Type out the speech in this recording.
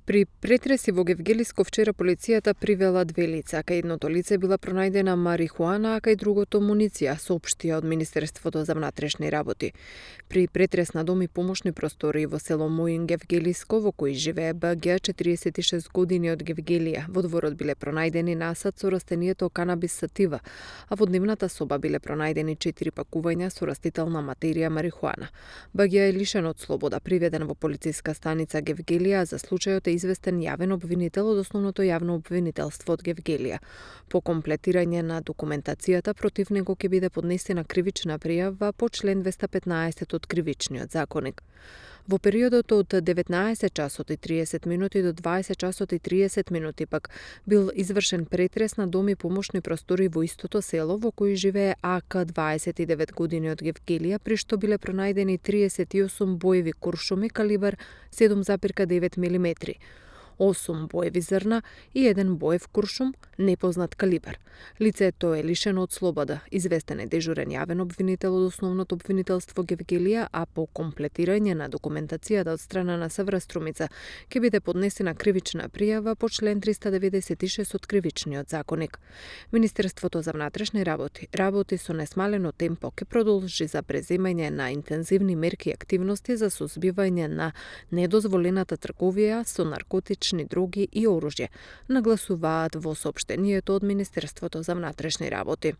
При претреси во Гевгелиско вчера полицијата привела две лица, кај едното лице била пронајдена марихуана, а кај другото муниција, соопштија од Министерството за внатрешни работи. При претрес на дом и помошни простори во село Моин Гевгелиско, во кој живее БГ 46 години од Гевгелија, во дворот биле пронајдени насад со растението канабис сатива, а во дневната соба биле пронајдени 4 пакувања со растителна материја марихуана. БГ е лишен од слобода, приведен во полициска станица Гевгелија, за случајот е известен јавен обвинител од Основното јавно обвинителство од Гевгелија. По комплетирање на документацијата против него ќе биде поднесена кривична пријава по член 215 од Кривичниот законник. Во периодот од 19 часот и 30 минути до 20 часот и 30 минути пак бил извршен претрес на дом и помошни простори во истото село во кој живее АК 29 години од Гевгелија, при што биле пронајдени 38 боеви куршуми калибар 7,9 мм, 8 боеви зрна и 1 боев куршум непознат калибар. Лицето е лишено од слобода, известен е дежурен јавен обвинител од Основното обвинителство Гевгелија, а по комплетирање на документацијата од страна на СВР Струмица ќе биде поднесена кривична пријава по член 396 од Кривичниот законник. Министерството за внатрешни работи со несмалено темпо ќе продолжи за преземање на интензивни мерки и активности за сузбивање на недозволената трговија со наркотични дроги и оружје, нагласуваат во соопштението од Министерството за внатрешни работи.